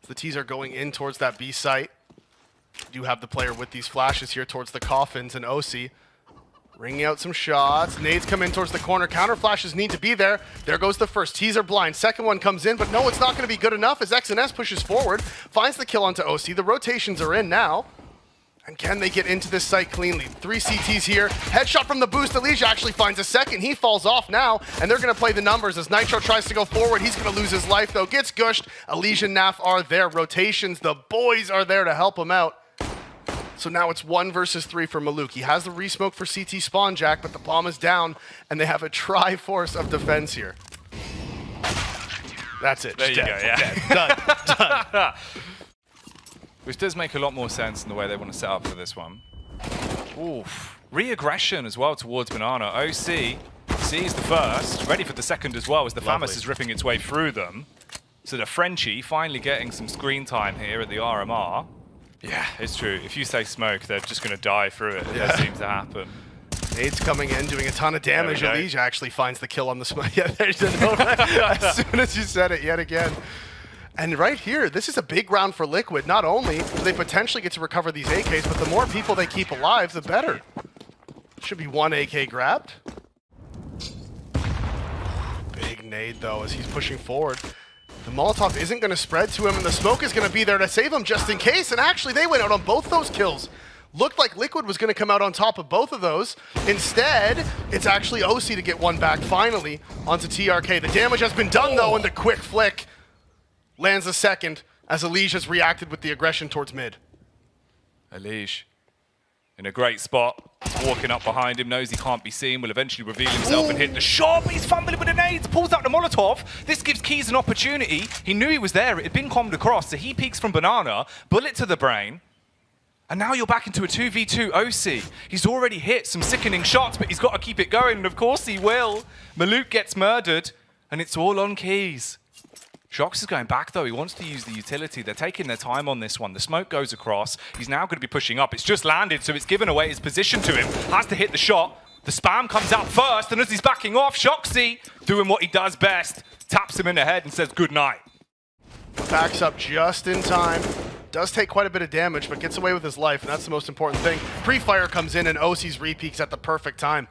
The T's are going in towards that B site. You have the player with these flashes here towards the coffins, and OC ringing out some shots. Nades come in towards the corner. Counter flashes need to be there. There goes the first. T's are blind. Second one comes in, but no, it's not going to be good enough as XNS pushes forward, finds the kill onto OC. The rotations are in now. And can they get into this site cleanly? 3 CTs here. Headshot from the boost. Elysia actually finds a second. He falls off now, and they're going to play the numbers as Nitro tries to go forward. He's going to lose his life, though. Gets gushed. Elysia and NaV are there. Rotations. The boys are there to help him out. So now it's 1 versus 3 for Maluk. He has the resmoke for CT spawn, Jack, but the bomb is down, and they have a tri-force of defense here. That's it. There you go, yeah. Done. Which does make a lot more sense in the way they want to set up for this one. Oof. Re-aggression as well towards Banana. OC sees the first, ready for the second as well as the FAMAS is ripping its way through them. So the Frenchie finally getting some screen time here at the RMR. Yeah, it's true. If you say smoke, they're just going to die through it. That seems to happen. Nades coming in, doing a ton of damage. Elysia actually finds the kill on the smoke. Yeah, there's a note as soon as you said it yet again. And right here, this is a big round for Liquid. Not only do they potentially get to recover these AKs, but the more people they keep alive, the better. Should be 1 AK grabbed. Big nade, though, as he's pushing forward. The Molotov isn't going to spread to him, and the smoke is going to be there to save him just in case. And actually, they went out on both those kills. Looked like Liquid was going to come out on top of both of those. Instead, it's actually OC to get one back finally onto TRK. The damage has been done, though, and the quick flick lands a second as Elysia's reacted with the aggression towards mid. Elysia in a great spot, walking up behind him, knows he can't be seen, will eventually reveal himself and hit the shot, but he's fumbling with the nades, pulls out the Molotov. This gives Keys an opportunity. He knew he was there, it had been commed across, so he peeks from Banana, bullet to the brain, and now you're back into a 2v2 OC. He's already hit some sickening shots, but he's got to keep it going, and of course he will. Maluk gets murdered, and it's all on Keys. Shox is going back, though. He wants to use the utility. They're taking their time on this one. The smoke goes across. He's now going to be pushing up. It's just landed, so it's given away his position to him. Has to hit the shot. The spam comes out first, and as he's backing off, Shoxy, doing what he does best, taps him in the head and says good night. Backs up just in time. Does take quite a bit of damage, but gets away with his life, and that's the most important thing. Pre-fire comes in, and OC's repeaks at the perfect time.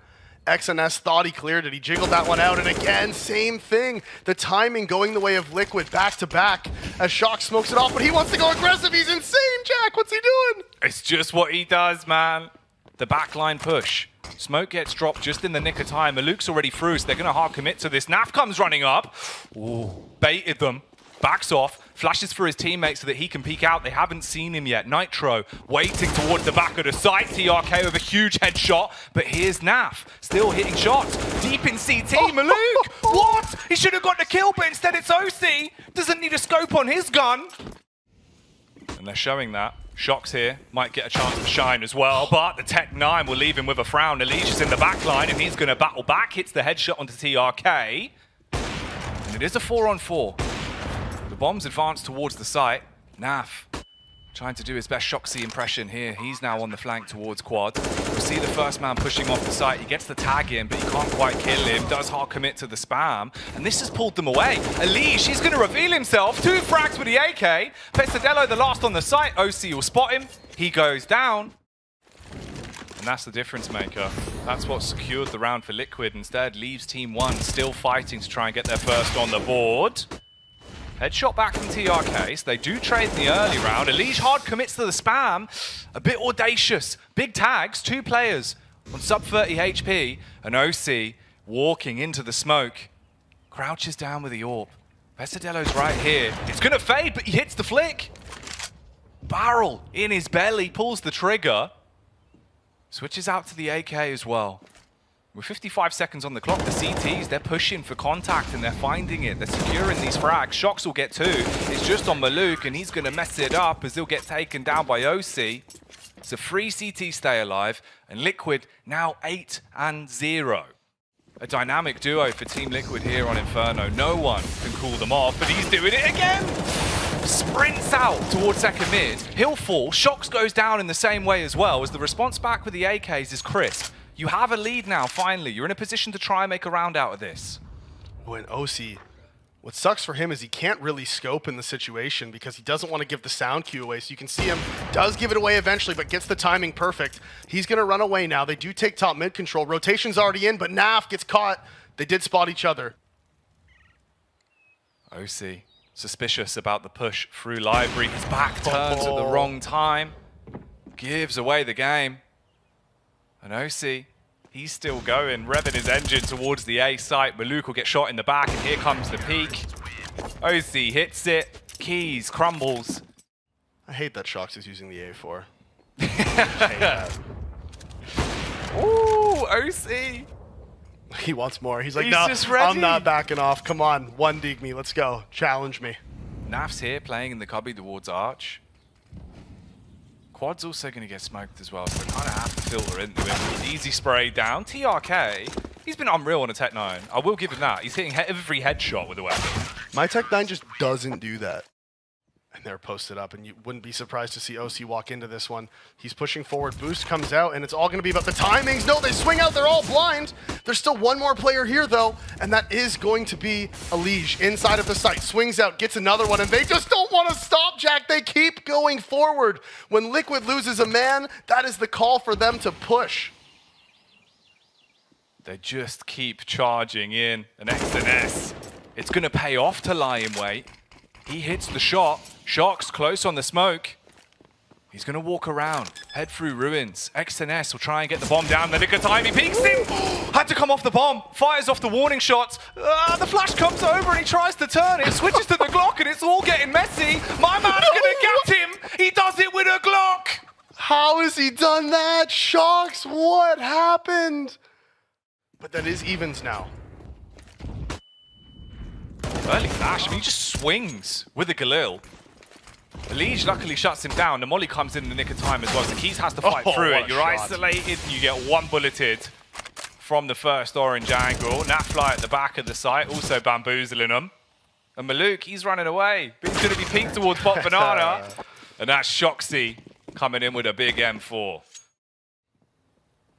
XNS thought he cleared it. He jiggled that one out, and again, same thing. The timing going the way of Liquid back to back as Shox smokes it off, but he wants to go aggressive. He's insane, Jack. What's he doing? It's just what he does, man. The backline push. Smoke gets dropped just in the nick of time. Maluk's already through, so they're going to hard commit to this. NaV comes running up. Ooh, baited them. Backs off, flashes for his teammates so that he can peek out. They haven't seen him yet. Nitro waiting towards the back of the site. TRK with a huge headshot, but here's NaV still hitting shots. Deep in CT, Maluk! What? He should have got the kill, but instead it's OC. Doesn't need a scope on his gun. And they're showing that. Shox here might get a chance to shine as well, but the Tech 9 will leave him with a frown. Alicia's in the back line, and he's going to battle back. Hits the headshot onto TRK. And it is a 4-on-4. The bombs advance towards the site. NaV trying to do his best Shoxy impression here. He's now on the flank towards quad. We'll see the first man pushing off the site. He gets the tag in, but he can't quite kill him. Does hard commit to the spam. And this has pulled them away. Elysia, he's going to reveal himself. 2 frags with the AK. Pesadello, the last on the site. OC will spot him. He goes down. And that's the difference maker. That's what secured the round for Liquid. Instead, leaves TeamOne still fighting to try and get their first on the board. Headshot back from TRK, so they do trade in the early round. Elysia hard commits to the spam. A bit audacious. Big tags, 2 players on sub 30 HP. And OC walking into the smoke. Crouches down with the AWP. Pesadello's right here. It's going to fade, but he hits the flick. Barrel in his belly, pulls the trigger. Switches out to the AK as well. With 55 seconds on the clock, the CTs, they're pushing for contact and they're finding it. They're securing these frags. Shox will get 2. It's just on Maluk, and he's going to mess it up as he'll get taken down by OC. So 3 CT stay alive, and Liquid now 8-0. A dynamic duo for Team Liquid here on Inferno. No one can cool them off, but he's doing it again! Sprints out towards second mid. He'll fall. Shox goes down in the same way as well, as the response back with the AKs is crisp. You have a lead now, finally. You're in a position to try and make a round out of this. When OC What sucks for him is he can't really scope in the situation because he doesn't want to give the sound cue away. So you can see him does give it away eventually, but gets the timing perfect. He's going to run away now. They do take top mid control. Rotation's already in, but NaV gets caught. They did spot each other. OC, suspicious about the push through library. His back turns at the wrong time. Gives away the game. And OC, he's still going, revving his engine towards the A site. Maluk will get shot in the back, and here comes the peak. OC hits it. Keys crumbles. I hate that Shox is using the A4. I hate that. Ooh, OC. He wants more. He's like, He's no, just ready. I'm not backing off. Come on, one dig me. Let's go. Challenge me. NaV's here playing in the cubby towards Arch. Quad's also going to get smoked as well, so they kind of have to filter into him. Easy spray down. TRK, he's been unreal on a Tech-9. I will give him that. He's hitting every headshot with a weapon. My Tech-9 just doesn't do that. And they're posted up, and you wouldn't be surprised to see OC walk into this one. He's pushing forward, boost comes out, and it's all going to be about the timings. No, they swing out, they're all blind. There's still one more player here, though, and that is going to be Elige inside of the site. Swings out, gets another one, and they just don't want to stop, Jack. They keep going forward. When Liquid loses a man, that is the call for them to push. They just keep charging in an SNS. It's going to pay off to lie in wait. He hits the shot. Shox close on the smoke. He's going to walk around, head through ruins. XNS will try and get the bomb down. The nick of time, he peeks him. Had to come off the bomb. Fires off the warning shots. The flash comes over and he tries to turn it. Switches to the Glock and it's all getting messy. My man's going to get him. He does it with a Glock. How has he done that? Shox, what happened? But that is evens now. Early flash, I mean, he just swings with a Galil. Elige luckily shuts him down. The molly comes in the nick of time as well, so Keys has to fight through it. You're isolated, and you get one bulleted from the first orange angle. NaFly at the back of the site, also bamboozling him. And Maluk, he's running away. He's going to be peeked towards Pop Banana. And that's Shoxy coming in with a big M4.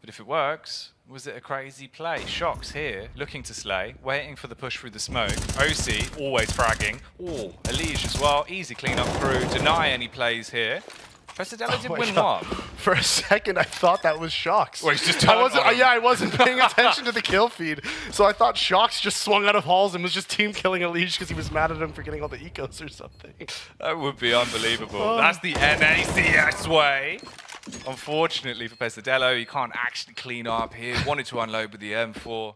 But if it works, was it a crazy play? Shox here, looking to slay, waiting for the push through the smoke. OC, always fragging. Oh, Elige as well, easy clean up through. Deny any plays here. Pesadella did win one. For a second, I thought that was Shox. Well, he's just I wasn't paying attention to the kill feed, so I thought Shox just swung out of halls and was just team killing Elige because he was mad at him for getting all the ecos or something. That would be unbelievable. That's the NACS way. Unfortunately for Pesadelo, he can't actually clean up here. Wanted to unload with the M4.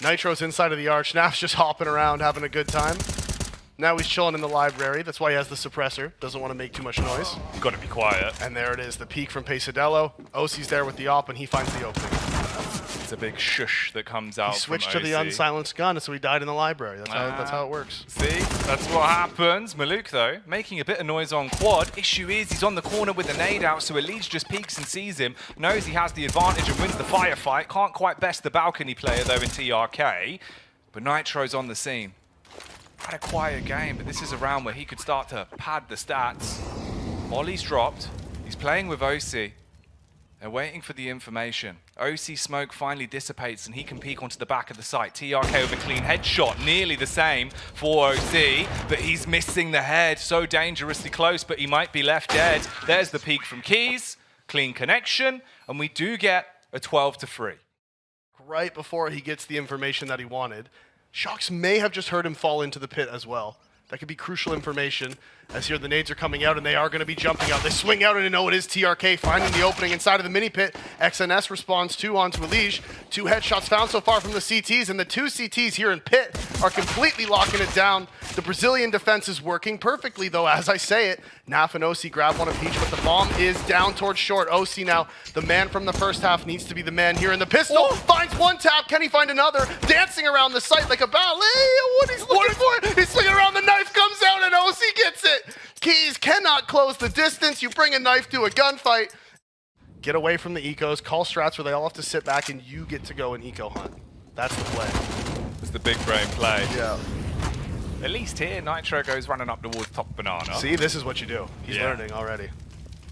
Nitro's inside of the arch. NaV's just hopping around, having a good time. Now he's chilling in the library. That's why he has the suppressor. Doesn't want to make too much noise. You've got to be quiet. And there it is, the peek from Pesadelo. OC's there with the op, and he finds the opening. It's a big shush that comes out. He switched to the unsilenced gun, so he died in the library. That's how it works. See, that's what happens. Maluk, though, making a bit of noise on quad. Issue is he's on the corner with a nade out, so Elige just peeks and sees him. Knows he has the advantage and wins the firefight. Can't quite best the balcony player, though, in TRK. But Nitro's on the scene. Had a quiet game, but this is a round where he could start to pad the stats. Molly's dropped. He's playing with OC. They're waiting for the information. OC smoke finally dissipates and he can peek onto the back of the site. TRK with a clean headshot, nearly the same for OC, but he's missing the head. So dangerously close, but he might be left dead. There's the peek from Keys, clean connection, and we do get a 12-3. Right before he gets the information that he wanted, Shox may have just heard him fall into the pit as well. That could be crucial information, as here the nades are coming out and they are going to be jumping out. They swing out and they know it is TRK finding the opening inside of the mini pit. XNS responds 2 onto Elige. 2 headshots found so far from the CTs, and the 2 CTs here in pit are completely locking it down. The Brazilian defense is working perfectly, though, as I say it. NaV and OC grab one of each, but the bomb is down towards short. OC now, the man from the first half, needs to be the man here in the pistol. Finds one tap. Can he find another? Dancing around the site like a ballet. What he's looking for? He's swinging around. The knife comes out and OC gets it. Keys cannot close the distance. You bring a knife to a gunfight. Get away from the ecos. Call strats where they all have to sit back and you get to go and eco hunt. That's the play. It's the big brain play. Yeah. At least here, Nitro goes running up towards top banana. See, this is what you do. He's learning already.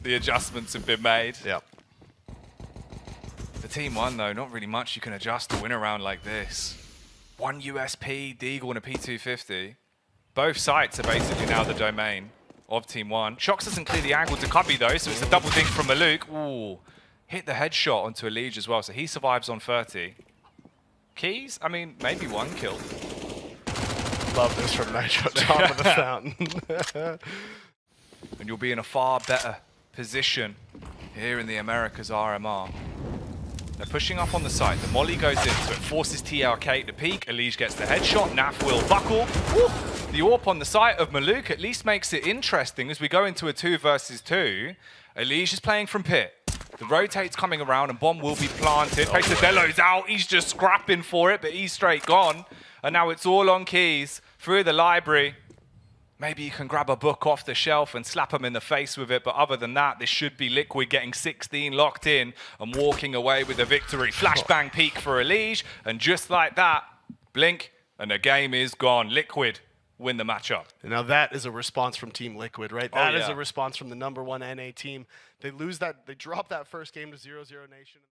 The adjustments have been made. Yep. The TeamOne, though, not really much you can adjust to win a round like this. 1 USP, Deagle, and a P250. Both sites are basically now the domain of TeamOne. Shox doesn't clear the angle to Cubby though, so it's a double dink from Maluk. Ooh, hit the headshot onto Elige as well, so he survives on 30. Keys, I mean, maybe 1 kill. Love this from Nitro, top of the fountain. And you'll be in a far better position here in the Americas RMR. They're pushing up on the site. The molly goes in, so it forces TLK to peek. Elige gets the headshot. Naf will buckle. Woo! The AWP on the site of Maluk at least makes it interesting as we go into a 2 versus 2. Elige is playing from pit. The rotate's coming around and bomb will be planted. Pesadello's out. He's just scrapping for it, but he's straight gone. And now it's all on Keys through the library. Maybe you can grab a book off the shelf and slap him in the face with it, but other than that, this should be Liquid getting 16 locked in and walking away with a victory. Flashbang peek for Elige, and just like that, blink, and the game is gone. Liquid win the matchup. Now that is a response from Team Liquid, right? That is yeah. a response from the #1 NA team. They lose that, they drop that first game to 0-0 Nation.